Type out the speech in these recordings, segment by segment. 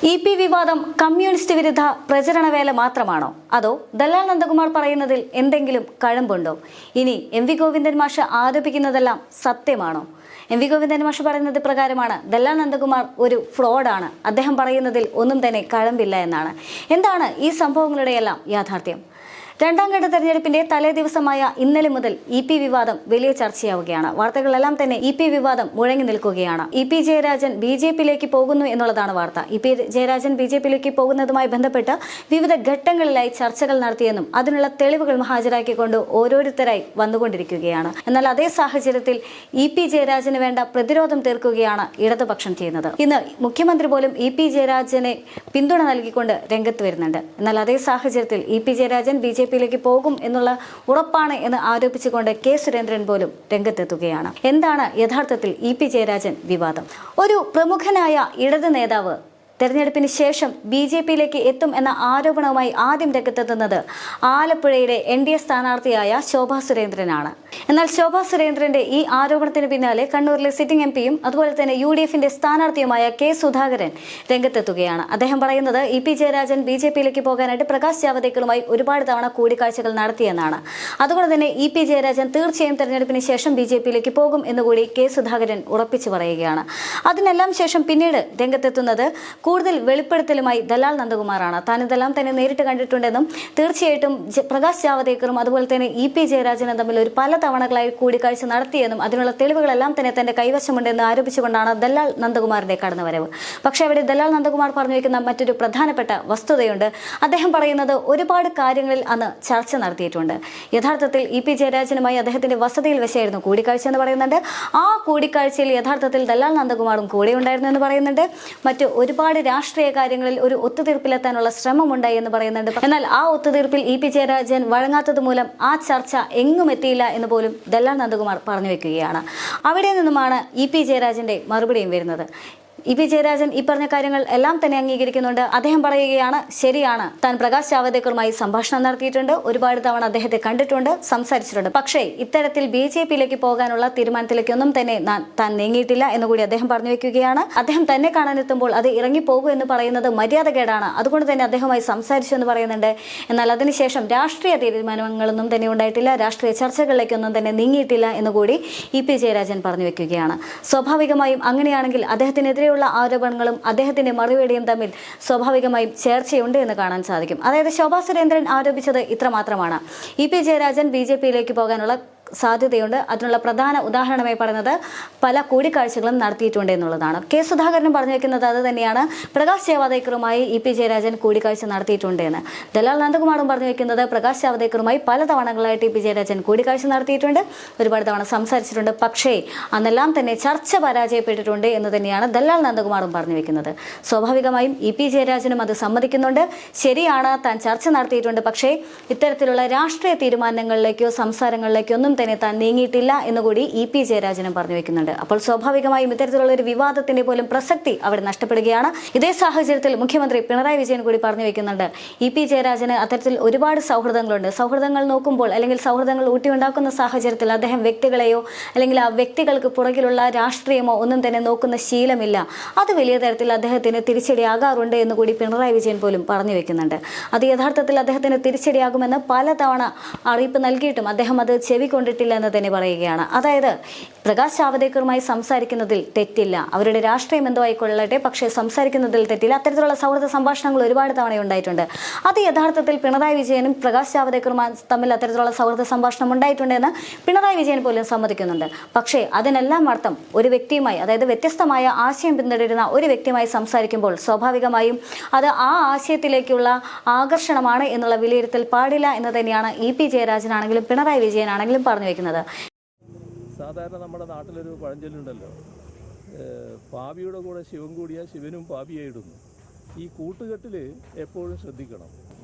EP. വിവാദം communist വിരുദ്ധ പ്രചരണവേല മാത്രമാണോ? അതോ ദല്ലാൽ നന്ദകുമാർ പറയുന്നതിൽ എന്തെങ്കിലും കഴമ്പുണ്ടോ? ഇനി എം.വി. ഗോവിന്ദൻ മാഷ് ആരോപിക്കുന്നതെല്ലാം സത്യമാണോ? എം.വി. ഗോവിന്ദൻ മാഷ് പറയുന്നത് പ്രകാരമാണ് ദല്ലാൽ നന്ദകുമാർ ഒരു ഫ്രോഡാണ്, അദ്ദേഹം പറയുന്നതിൽ ഒന്നും തന്നെ കഴമ്പില്ല എന്നാണ്. എന്താണ് ഈ സംഭവങ്ങളുടെയെല്ലാം യാഥാർത്ഥ്യം? രണ്ടാം ഘട്ട തെരഞ്ഞെടുപ്പിന്റെ തലേ ദിവസമായ ഇന്നലെ മുതൽ ഇ.പി. വിവാദം വലിയ ചർച്ചയാവുകയാണ്. വാർത്തകളെല്ലാം തന്നെ ഇ.പി. വിവാദം മുഴങ്ങി നിൽക്കുകയാണ്. ഇ.പി. ജയരാജൻ ബി.ജെ.പിയിലേക്ക് പോകുന്നു എന്നുള്ളതാണ് വാർത്ത. ഇ.പി. ജയരാജൻ ബി.ജെ.പിയിലേക്ക് പോകുന്നതുമായി ബന്ധപ്പെട്ട് വിവിധ ഘട്ടങ്ങളിലായി ചർച്ചകൾ നടത്തിയെന്നും അതിനുള്ള തെളിവുകൾ ഹാജരാക്കിക്കൊണ്ട് ഓരോരുത്തരായി വന്നുകൊണ്ടിരിക്കുകയാണ്. എന്നാൽ അതേ സാഹചര്യത്തിൽ ഇ.പി. ജയരാജന് വേണ്ട പ്രതിരോധം തീർക്കുകയാണ് ഇടതുപക്ഷം ചെയ്യുന്നത്. ഇന്ന് മുഖ്യമന്ത്രി പോലും ഇ.പി. ജയരാജനെ പിന്തുണ നൽകിക്കൊണ്ട് രംഗത്ത് വരുന്നുണ്ട്. എന്നാൽ അതേ സാഹചര്യത്തിൽ ഇ.പി. ജയരാജൻ ബി.ജെ.പിയിലേക്ക് പോകും എന്നുള്ള ഉറപ്പാണ് എന്ന് ആരോപിച്ചുകൊണ്ട് കെ സുരേന്ദ്രൻ പോലും രംഗത്തെത്തുകയാണ്. എന്താണ് യഥാർത്ഥത്തിൽ ഇ.പി. ജയരാജൻ വിവാദം? ഒരു പ്രമുഖനായ ഇടത് നേതാവ് തെരഞ്ഞെടുപ്പിന് ശേഷം ബി.ജെ.പിയിലേക്ക് എത്തും എന്ന ആരോപണവുമായി ആദ്യം രംഗത്തെത്തുന്നത് ആലപ്പുഴയിലെ എൻ.ഡി.എ സ്ഥാനാർത്ഥിയായ ശോഭാ സുരേന്ദ്രനാണ്. എന്നാൽ ശോഭാ സുരേന്ദ്രന്റെ ഈ ആരോപണത്തിന് പിന്നാലെ കണ്ണൂരിലെ സിറ്റിംഗ് എം.പിയും അതുപോലെ തന്നെ യു.ഡി.എഫിന്റെ സ്ഥാനാർത്ഥിയുമായ കെ സുധാകരൻ രംഗത്തെത്തുകയാണ്. അദ്ദേഹം പറയുന്നത് ഇ.പി. ജയരാജൻ ബി.ജെ.പിയിലേക്ക് പോകാനായിട്ട് പ്രകാശ് ജാവദേക്കറുമായി ഒരുപാട് തവണ കൂടിക്കാഴ്ചകൾ നടത്തിയെന്നാണ്. അതുകൊണ്ട് തന്നെ ഇ.പി. ജയരാജൻ തീർച്ചയായും തെരഞ്ഞെടുപ്പിന് ശേഷം ബി.ജെ.പിയിലേക്ക് പോകും എന്നുകൂടി കെ സുധാകരൻ ഉറപ്പിച്ചു പറയുകയാണ്. അതിനെല്ലാം ശേഷം പിന്നീട് രംഗത്തെത്തുന്നത് കൂടുതൽ വെളിപ്പെടുത്തലുമായി ദല്ലാൽ നന്ദകുമാറാണ്. താൻ ഇതെല്ലാം തന്നെ നേരിട്ട് കണ്ടിട്ടുണ്ടെന്നും തീർച്ചയായിട്ടും പ്രകാശ് ജാവദേക്കറും അതുപോലെ തന്നെ ഇ.പി. ജയരാജനും തമ്മിൽ ഒരു പല തവണകളായി കൂടിക്കാഴ്ച നടത്തിയെന്നും അതിനുള്ള തെളിവുകളെല്ലാം തന്നെ തന്റെ കൈവശമുണ്ടെന്ന് ആരോപിച്ചുകൊണ്ടാണ് ദല്ലാൽ നന്ദകുമാറിന്റെ കടന്നുവരവ്. പക്ഷേ അവിടെ ദല്ലാൽ നന്ദകുമാർ പറഞ്ഞു വയ്ക്കുന്ന മറ്റൊരു പ്രധാനപ്പെട്ട വസ്തുതയുണ്ട്. അദ്ദേഹം പറയുന്നത് ഒരുപാട് കാര്യങ്ങളിൽ അന്ന് ചർച്ച നടത്തിയിട്ടുണ്ട്. യഥാർത്ഥത്തിൽ ഇ.പി. ജയരാജനുമായി അദ്ദേഹത്തിന്റെ വസതിയിൽ വെച്ചായിരുന്നു കൂടിക്കാഴ്ച എന്ന് പറയുന്നുണ്ട്. ആ കൂടിക്കാഴ്ചയിൽ യഥാർത്ഥത്തിൽ ദല്ലാൽ നന്ദകുമാറും കൂടെ ഉണ്ടായിരുന്നു എന്ന് പറയുന്നുണ്ട്. മറ്റ് ഒരുപാട് രാഷ്ട്രീയ കാര്യങ്ങളിൽ ഒരു ഒത്തുതീർപ്പിലെത്താനുള്ള ശ്രമമുണ്ടായി എന്ന് പറയുന്നുണ്ട്. എന്നാൽ ആ ഒത്തുതീർപ്പിൽ ഇ.പി. ജയരാജൻ വഴങ്ങാത്തത് മൂലം ആ ചർച്ച എങ്ങും എത്തിയില്ല എന്ന് പോലും ദല്ലാൽ നന്ദകുമാർ പറഞ്ഞു വെക്കുകയാണ്. അവിടെ നിന്നുമാണ് ഇ.പി. ജയരാജന്റെ മറുപടിയും വരുന്നത്. ഇ.പി. ജയരാജൻ ഈ പറഞ്ഞ കാര്യങ്ങൾ എല്ലാം തന്നെ അംഗീകരിക്കുന്നുണ്ട്. അദ്ദേഹം പറയുകയാണ്, ശരിയാണ്, താൻ പ്രകാശ് ജാവദേക്കറുമായി സംഭാഷണം നടത്തിയിട്ടുണ്ട്, ഒരുപാട് തവണ അദ്ദേഹത്തെ കണ്ടിട്ടുണ്ട്, സംസാരിച്ചിട്ടുണ്ട്. പക്ഷേ ഇത്തരത്തിൽ ബി.ജെ.പിയിലേക്ക് പോകാനുള്ള തീരുമാനത്തിലേക്കൊന്നും തന്നെ താൻ നീങ്ങിയിട്ടില്ല എന്നുകൂടി അദ്ദേഹം പറഞ്ഞു വെക്കുകയാണ്. അദ്ദേഹം തന്നെ കാണാനെത്തുമ്പോൾ അത് ഇറങ്ങിപ്പോകൂ എന്ന് പറയുന്നത് മര്യാദകേടാണ്, അതുകൊണ്ട് തന്നെ അദ്ദേഹവുമായി സംസാരിച്ചു എന്ന് പറയുന്നുണ്ട്. എന്നാൽ അതിനുശേഷം രാഷ്ട്രീയ തീരുമാനങ്ങളൊന്നും തന്നെ ഉണ്ടായിട്ടില്ല, രാഷ്ട്രീയ ചർച്ചകളിലേക്കൊന്നും തന്നെ നീങ്ങിയിട്ടില്ല എന്നുകൂടി ഇ.പി. ജയരാജൻ പറഞ്ഞു വെക്കുകയാണ്. സ്വാഭാവികമായും അങ്ങനെയാണെങ്കിൽ അദ്ദേഹത്തിനെതിരെ ആരോപണങ്ങളും അദ്ദേഹത്തിന്റെ മറുപടിയും തമ്മിൽ സ്വാഭാവികമായും ചേർച്ചയുണ്ട് എന്ന് കാണാൻ സാധിക്കും. അതായത് ശോഭാ സുരേന്ദ്രൻ ആരോപിച്ചത് ഇത്രമാത്രമാണ്: ഇ.പി. ജയരാജൻ ബി.ജെ.പിയിലേക്ക് പോകാനുള്ള സാധ്യതയുണ്ട്. അതിനുള്ള പ്രധാന ഉദാഹരണമായി പറയുന്നത് പല കൂടിക്കാഴ്ചകളും നടത്തിയിട്ടുണ്ട് എന്നുള്ളതാണ്. കെ സുധാകരനും പറഞ്ഞു വെക്കുന്നത് അത് തന്നെയാണ്. പ്രകാശ് ജാവദേക്കറുമായി ഇ.പി. ജയരാജൻ കൂടിക്കാഴ്ച നടത്തിയിട്ടുണ്ട് എന്ന്. ദല്ലാൽ നന്ദകുമാറും പറഞ്ഞു വെക്കുന്നത് പ്രകാശ് ജാവദേക്കറുമായി പല തവണകളായിട്ട് ഇ.പി. ജയരാജൻ കൂടിക്കാഴ്ച നടത്തിയിട്ടുണ്ട്, ഒരുപാട് തവണ സംസാരിച്ചിട്ടുണ്ട്. പക്ഷേ അന്നെല്ലാം തന്നെ ചർച്ച പരാജയപ്പെട്ടിട്ടുണ്ട് എന്ന് തന്നെയാണ് ദല്ലാൽ നന്ദകുമാറും പറഞ്ഞു വെക്കുന്നത്. സ്വാഭാവികമായും ഇ.പി. ജയരാജനും അത് സമ്മതിക്കുന്നുണ്ട്. ശരിയാണ്, താൻ ചർച്ച നടത്തിയിട്ടുണ്ട്, പക്ഷേ ഇത്തരത്തിലുള്ള രാഷ്ട്രീയ തീരുമാനങ്ങളിലേക്കോ സംസാരങ്ങളിലേക്കോ ഒന്നും തന്നെ താൻ നീങ്ങിയിട്ടില്ല എന്നുകൂടി ഇ.പി. ജയരാജനും പറഞ്ഞു വെക്കുന്നുണ്ട്. അപ്പോൾ സ്വാഭാവികമായും ഇത്തരത്തിലുള്ള ഒരു വിവാദത്തിന്റെ പോലും പ്രസക്തി അവിടെ നഷ്ടപ്പെടുകയാണ്. ഇതേ സാഹചര്യത്തിൽ മുഖ്യമന്ത്രി പിണറായി വിജയൻ കൂടി പറഞ്ഞു വെക്കുന്നുണ്ട്, ഇ.പി. ജയരാജന് അത്തരത്തിൽ ഒരുപാട് സൗഹൃദങ്ങളുണ്ട്. സൗഹൃദങ്ങൾ നോക്കുമ്പോൾ അല്ലെങ്കിൽ സൗഹൃദങ്ങൾ ഊട്ടിയുണ്ടാക്കുന്ന സാഹചര്യത്തിൽ അദ്ദേഹം വ്യക്തികളെയോ അല്ലെങ്കിൽ ആ വ്യക്തികൾക്ക് പുറകിലുള്ള രാഷ്ട്രീയമോ ഒന്നും തന്നെ നോക്കുന്ന ശീലമില്ല. അത് വലിയ തരത്തിൽ അദ്ദേഹത്തിന് തിരിച്ചടിയാകാറുണ്ട് എന്നുകൂടി പിണറായി വിജയൻ പോലും പറഞ്ഞു വെക്കുന്നുണ്ട്. അത് യഥാർത്ഥത്തിൽ അദ്ദേഹത്തിന് തിരിച്ചടിയാകുമെന്ന് പലതവണ അറിയിപ്പ് നൽകിയിട്ടും അദ്ദേഹം അത് ചെവിക്കൊണ്ടിട്ടില്ല എന്ന് തന്നെ പറയുകയാണ്. അതായത് പ്രകാശ് ജാവദേക്കറുമായി സംസാരിക്കുന്നതിൽ തെറ്റില്ല, അവരുടെ രാഷ്ട്രീയം എന്തോ ആയിക്കൊള്ളട്ടെ, പക്ഷേ സംസാരിക്കുന്നതിൽ തെറ്റില്ല. അത്തരത്തിലുള്ള സൗഹൃദ സംഭാഷണങ്ങൾ ഒരുപാട് തവണ ഉണ്ടായിട്ടുണ്ട്. അത് യഥാർത്ഥത്തിൽ പിണറായി വിജയനും പ്രകാശ് ജാവദേക്കറുമായി തമ്മിൽ അത്തരത്തിലുള്ള സൗഹൃദ സംഭാഷണം ഉണ്ടായിട്ടുണ്ടെന്ന് പിണറായി വിജയൻ പോലും സമ്മതിക്കുന്നുണ്ട്. പക്ഷേ അതിനെല്ലാം അർത്ഥം ഒരു വ്യക്തിയുമായി, അതായത് വ്യത്യസ്തമായ ആശയം പിന്തുടരുന്ന ഒരു വ്യക്തിയുമായി സംസാരിക്കുമ്പോൾ സ്വാഭാവികമായും അത് ആ ആശയത്തിലേക്കുള്ള ആകർഷണമാണ് എന്നുള്ള വിലയിരുത്തൽ പാടില്ല എന്ന് തന്നെയാണ് ഇ.പി. ജയരാജനാണെങ്കിലും പിണറായി വിജയനാണെങ്കിലും പറഞ്ഞു വെക്കുന്നത്. സാധാരണ നമ്മുടെ നാട്ടിലൊരു പഴഞ്ചൊല്ലുണ്ടല്ലോ, പാപിയുടെ കൂടെ ശിവൻ കൂടിയാൽ ശിവനും പാപിയായിടുന്നു. ഈ കൂട്ടുകെട്ടിൽ എപ്പോഴും ശ്രദ്ധിക്കണം.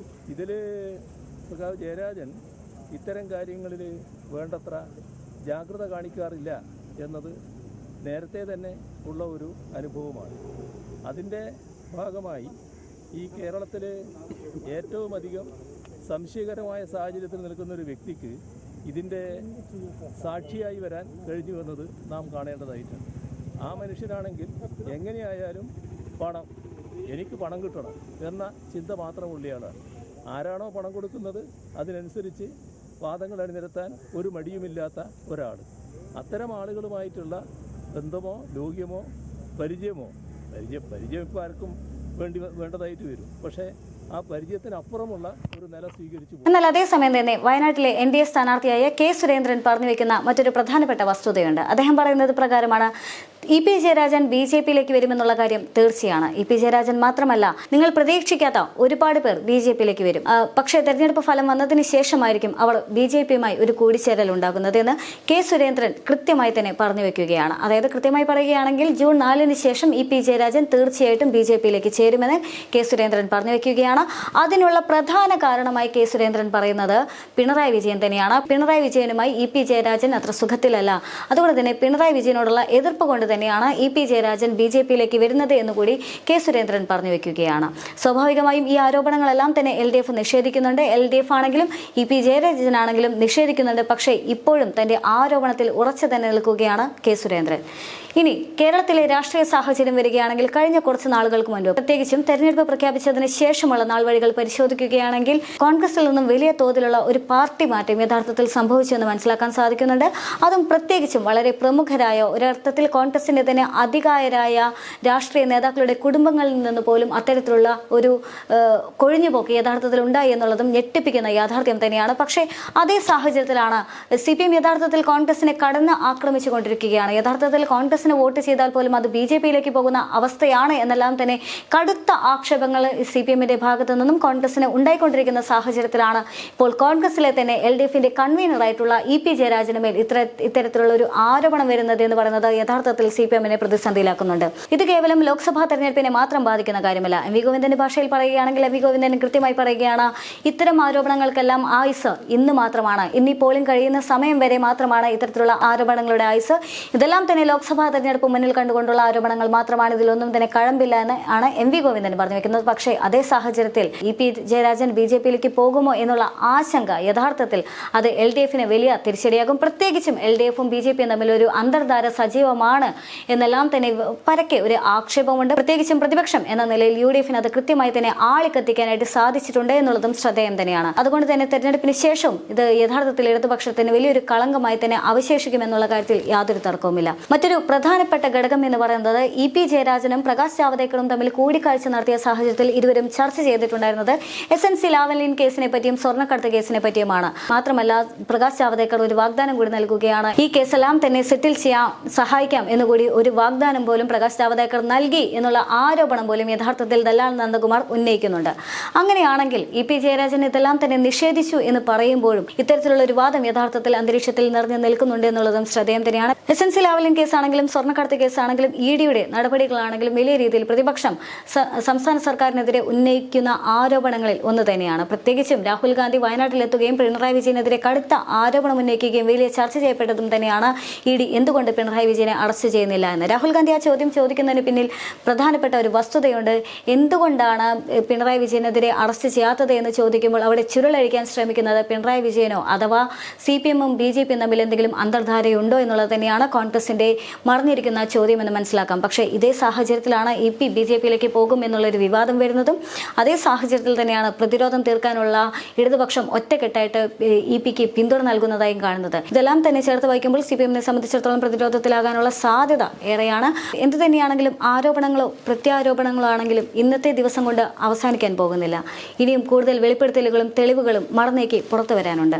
ഇതിൽ പ്രകാശ് ജയരാജൻ ഇത്തരം കാര്യങ്ങളിൽ വേണ്ടത്ര ജാഗ്രത കാണിക്കാറില്ല എന്നത് നേരത്തെ തന്നെ ഉള്ള ഒരു അനുഭവമാണ്. അതിൻ്റെ ഭാഗമായി ഈ കേരളത്തിൽ ഏറ്റവും അധികം സംശയകരമായ സാഹചര്യത്തിൽ നിൽക്കുന്നൊരു വ്യക്തിക്ക് ഇതിൻ്റെ സാക്ഷിയായി വരാൻ കഴിഞ്ഞു എന്നത് നാം കാണേണ്ടതായിട്ടുണ്ട്. ആ മനുഷ്യനാണെങ്കിൽ എങ്ങനെയായാലും പണം എനിക്ക് പണം കിട്ടണം എന്ന ചിന്ത മാത്രമുള്ള ആളാണ്. ആരാണോ പണം കൊടുക്കുന്നത് അതിനനുസരിച്ച് വാദങ്ങൾ അണിനിരത്താൻ ഒരു മടിയുമില്ലാത്ത ഒരാൾ. അത്തരം ആളുകളുമായിട്ടുള്ള ബന്ധമോ ലോക്യമോ പരിചയം ഇപ്പോൾ ആർക്കും വേണ്ടതായിട്ട് വരും. പക്ഷേ ആ പരിചയത്തിനപ്പുറമുള്ള ഒരു നില സ്വീകരിച്ചു. എന്നാൽ അതേസമയം തന്നെ വയനാട്ടിലെ NDA സ്ഥാനാർത്ഥിയായ കെ സുരേന്ദ്രൻ പറഞ്ഞു വെക്കുന്ന മറ്റൊരു പ്രധാനപ്പെട്ട വസ്തുതയുണ്ട്. അദ്ദേഹം പറയുന്നത് പ്രകാരമാണ് EP ജയരാജൻ BJPയിലേക്ക് വരുമെന്നുള്ള കാര്യം തീർച്ചയാണ്. EP ജയരാജൻ മാത്രമല്ല, നിങ്ങൾ പ്രതീക്ഷിക്കാത്ത ഒരുപാട് പേർ BJPയിലേക്ക് വരും. പക്ഷേ തെരഞ്ഞെടുപ്പ് ഫലം വന്നതിന് ശേഷമായിരിക്കും അവർ BJPയുമായി ഒരു കൂടിച്ചേരൽ ഉണ്ടാകുന്നത് എന്ന് കെ സുരേന്ദ്രൻ കൃത്യമായി തന്നെ പറഞ്ഞു വെക്കുകയാണ്. അതായത് കൃത്യമായി പറയുകയാണെങ്കിൽ ജൂൺ 4-ന് ശേഷം EP ജയരാജൻ തീർച്ചയായിട്ടും BJPയിലേക്ക് ചേരുമെന്ന് കെ സുരേന്ദ്രൻ പറഞ്ഞു വെക്കുകയാണ്. അതിനുള്ള പ്രധാന കാരണമായി കെ സുരേന്ദ്രൻ പറയുന്നത് പിണറായി വിജയൻ തന്നെയാണ്. പിണറായി വിജയനുമായി EP ജയരാജൻ അത്ര സുഖത്തിലല്ല. അതുകൊണ്ട് തന്നെ പിണറായി വിജയനോടുള്ള എതിർപ്പ് കൊണ്ട് തന്നെയാണ് EP ജയരാജൻ BJPയിലേക്ക് വരുന്നത് എന്നുകൂടി കെ സുരേന്ദ്രൻ പറഞ്ഞു വെക്കുകയാണ്. സ്വാഭാവികമായും ഈ ആരോപണങ്ങളെല്ലാം തന്നെ LDF നിഷേധിക്കുന്നുണ്ട്. LDF ആണെങ്കിലും EP ജയരാജനാണെങ്കിലും നിഷേധിക്കുന്നുണ്ട്. പക്ഷേ ഇപ്പോഴും തന്റെ ആരോപണത്തിൽ ഉറച്ചു തന്നെ നിൽക്കുകയാണ് കെ സുരേന്ദ്രൻ. ഇനി കേരളത്തിലെ രാഷ്ട്രീയ സാഹചര്യം വരികയാണെങ്കിൽ കഴിഞ്ഞ കുറച്ച് നാളുകൾക്ക് മുൻപ്, പ്രത്യേകിച്ചും തെരഞ്ഞെടുപ്പ് പ്രഖ്യാപിച്ചതിന് ശേഷമുള്ള നാൾവഴികൾ പരിശോധിക്കുകയാണെങ്കിൽ കോൺഗ്രസിൽ നിന്നും വലിയ തോതിലുള്ള ഒരു പാർട്ടി മാറ്റം യഥാർത്ഥത്തിൽ സംഭവിച്ചുവെന്ന് മനസ്സിലാക്കാൻ സാധിക്കുന്നുണ്ട്. അതും പ്രത്യേകിച്ചും വളരെ പ്രമുഖരായ, ഒരർത്ഥത്തിൽ കോൺഗ്രസിന്റെ തന്നെ അധികായരായ രാഷ്ട്രീയ നേതാക്കളുടെ കുടുംബങ്ങളിൽ നിന്ന് പോലും അത്തരത്തിലുള്ള ഒരു കൊഴിഞ്ഞുപോക്ക് യഥാർത്ഥത്തിൽ ഉണ്ടായി എന്നുള്ളതും ഞെട്ടിപ്പിക്കുന്ന യാഥാർത്ഥ്യം തന്നെയാണ്. പക്ഷേ അതേ സാഹചര്യത്തിലാണ് CPM യഥാർത്ഥത്തിൽ കോൺഗ്രസിനെ കടന്ന് ആക്രമിച്ചുകൊണ്ടിരിക്കുകയാണ്. യഥാർത്ഥത്തിൽ കോൺഗ്രസിന് വോട്ട് ചെയ്താൽ പോലും അത് BJPയിലേക്ക് പോകുന്ന അവസ്ഥയാണ് എന്നെല്ലാം തന്നെ കടുത്ത ആക്ഷേപങ്ങൾ CPMന്റെ ഭാഗത്തു നിന്നും കോൺഗ്രസിന് ഉണ്ടായിക്കൊണ്ടിരിക്കുന്ന സാഹചര്യത്തിലാണ് ഇപ്പോൾ കോൺഗ്രസിലെ തന്നെ LDFന്റെ കൺവീനറായിട്ടുള്ള EP ജയരാജന് മേൽ ഇത്തരത്തിലുള്ള ഒരു ആരോപണം വരുന്നത് എന്ന് പറയുന്നത് യഥാർത്ഥത്തിൽ CPMനെ പ്രതിസന്ധിയിലാക്കുന്നുണ്ട്. ഇത് കേവലം ലോക്സഭാ തെരഞ്ഞെടുപ്പിനെ മാത്രം ബാധിക്കുന്ന കാര്യമല്ല. MV ഗോവിന്ദന്റെ ഭാഷയിൽ പറയുകയാണെങ്കിൽ MV ഗോവിന്ദൻ കൃത്യമായി പറയുകയാണ്, ഇത്തരം ആരോപണങ്ങൾക്കെല്ലാം ആയുസ് ഇന്ന് മാത്രമാണ്. ഇന്ന് ഈ പോളിംഗ് കഴിയുന്ന സമയം വരെ മാത്രമാണ് ഇത്തരത്തിലുള്ള ആരോപണങ്ങളുടെ ആയുസ്. ഇതെല്ലാം തന്നെ ലോക്സഭാ തെരഞ്ഞെടുപ്പ് മുന്നിൽ കണ്ടുകൊണ്ടുള്ള ആരോപണങ്ങൾ മാത്രമാണ്. ഇതിലൊന്നും തന്നെ കഴമ്പില്ല എന്ന് ആണ് MV ഗോവിന്ദൻ പറഞ്ഞു വെക്കുന്നത്. പക്ഷേ അതേ സാഹചര്യത്തിൽ EP ജയരാജൻ BJPയിലേക്ക് പോകുമോ എന്നുള്ള ആശങ്ക യഥാർത്ഥത്തിൽ അത് LDFന് വലിയ തിരിച്ചടിയാകും. പ്രത്യേകിച്ചും LDFും BJPയും തമ്മിൽ ഒരു അന്തർധാര സജീവമാണ് എന്നെല്ലാം തന്നെ പരക്കെ ഒരു ആക്ഷേപമുണ്ട്. പ്രത്യേകിച്ചും പ്രതിപക്ഷം എന്ന നിലയിൽ UDFന് അത് കൃത്യമായി തന്നെ ആളിക്കത്തിക്കാനായിട്ട് സാധിച്ചിട്ടുണ്ട് എന്നുള്ളതും ശ്രദ്ധേയം തന്നെയാണ്. അതുകൊണ്ട് തന്നെ തെരഞ്ഞെടുപ്പിന് ശേഷം ഇത് യഥാർത്ഥത്തിൽ ഇടതുപക്ഷത്തിന് വലിയൊരു കളങ്കമായി തന്നെ അവശേഷിക്കുമെന്നുള്ള കാര്യത്തിൽ യാതൊരു തർക്കവുമില്ല. മറ്റൊരു പ്രധാനപ്പെട്ട ഘടകം എന്ന് പറയുന്നത് EP ജയരാജനും പ്രകാശ് ജാവദേക്കറും തമ്മിൽ കൂടിക്കാഴ്ച നടത്തിയ സാഹചര്യത്തിൽ ഇരുവരും ചർച്ച ചെയ്തിട്ടുണ്ടായിരുന്നത് SNC ലാവ്ലിൻ കേസിനെ പറ്റിയും സ്വർണ്ണക്കടത്ത് കേസിനെ പറ്റിയുമാണ്. മാത്രമല്ല പ്രകാശ് ജാവദേക്കർ ഒരു വാഗ്ദാനം കൂടി നൽകുകയാണ്, ഈ കേസെല്ലാം തന്നെ സെറ്റിൽ ചെയ്യാൻ സഹായിക്കാം എന്നുകൂടി ഒരു വാഗ്ദാനം പോലും പ്രകാശ് ജാവദേക്കർ നൽകി എന്നുള്ള ആരോപണം പോലും യഥാർത്ഥത്തിൽ ദല്ലാൽ നന്ദകുമാർ ഉന്നയിക്കുന്നുണ്ട്. അങ്ങനെയാണെങ്കിൽ EP ജയരാജൻ ഇതെല്ലാം തന്നെ നിഷേധിച്ചു എന്ന് പറയുമ്പോഴും ഇത്തരത്തിലുള്ള ഒരു വാദം യഥാർത്ഥത്തിൽ അന്തരീക്ഷത്തിൽ നിറഞ്ഞു നിൽക്കുന്നുണ്ട് എന്നുള്ളതും ശ്രദ്ധേയം തന്നെയാണ്. SNC ലാവ്ലിൻ കേസാണെങ്കിലും സ്വർണ്ണക്കടത്ത് കേസാണെങ്കിലും EDയുടെ നടപടികളാണെങ്കിലും വലിയ രീതിയിൽ പ്രതിപക്ഷം സംസ്ഥാന സർക്കാരിനെതിരെ ഉന്നയിക്കുന്ന ആരോപണങ്ങളിൽ ഒന്ന് തന്നെയാണ്. പ്രത്യേകിച്ചും രാഹുൽ ഗാന്ധി വയനാട്ടിലെത്തുകയും പിണറായി വിജയനെതിരെ കടുത്ത ആരോപണം ഉന്നയിക്കുകയും വലിയ ചർച്ച ചെയ്യപ്പെട്ടതും തന്നെയാണ് ED എന്തുകൊണ്ട് പിണറായി വിജയനെ അറസ്റ്റ് ചെയ്യുന്നില്ല എന്ന്. രാഹുൽ ഗാന്ധി ആ ചോദ്യം ചോദിക്കുന്നതിന് പിന്നിൽ പ്രധാനപ്പെട്ട ഒരു വസ്തുതയുണ്ട്. എന്തുകൊണ്ടാണ് പിണറായി വിജയനെതിരെ അറസ്റ്റ് ചെയ്യാത്തത് എന്ന് ചോദിക്കുമ്പോൾ അവിടെ ചുരുളഴിക്കാൻ ശ്രമിക്കുന്നത് പിണറായി വിജയനോ അഥവാ CPMും BJPയും തമ്മിൽ എന്തെങ്കിലും അന്തർധാരയുണ്ടോ എന്നുള്ളത് തന്നെയാണ് കോൺഗ്രസിന്റെ മറഞ്ഞിരിക്കുന്ന ചോദ്യം എന്ന് മനസ്സിലാക്കാം. പക്ഷേ ഇതേ സാഹചര്യത്തിലാണ് EP BJPയിലേക്ക് പോകും എന്നുള്ളൊരു വിവാദം വരുന്നതും. അതേ സാഹചര്യത്തിൽ തന്നെയാണ് പ്രതിരോധം തീർക്കാനുള്ള ഇടതുപക്ഷം ഒറ്റക്കെട്ടായിട്ട് EPക്ക് പിന്തുണ നൽകുന്നതായും കാണുന്നത്. ഇതെല്ലാം തന്നെ ചേർത്ത് വയ്ക്കുമ്പോൾ CPMനെ സംബന്ധിച്ചിടത്തോളം പ്രതിരോധത്തിലാകാനുള്ള സാധ്യത ഏറെയാണ്. എന്തു തന്നെയാണെങ്കിലും ആരോപണങ്ങളോ പ്രത്യാരോപണങ്ങളോ ആണെങ്കിലും ഇന്നത്തെ ദിവസം കൊണ്ട് അവസാനിക്കാൻ പോകുന്നില്ല. ഇനിയും കൂടുതൽ വെളിപ്പെടുത്തലുകളും തെളിവുകളും മറന്നേക്ക് പുറത്തു വരാനുണ്ട്.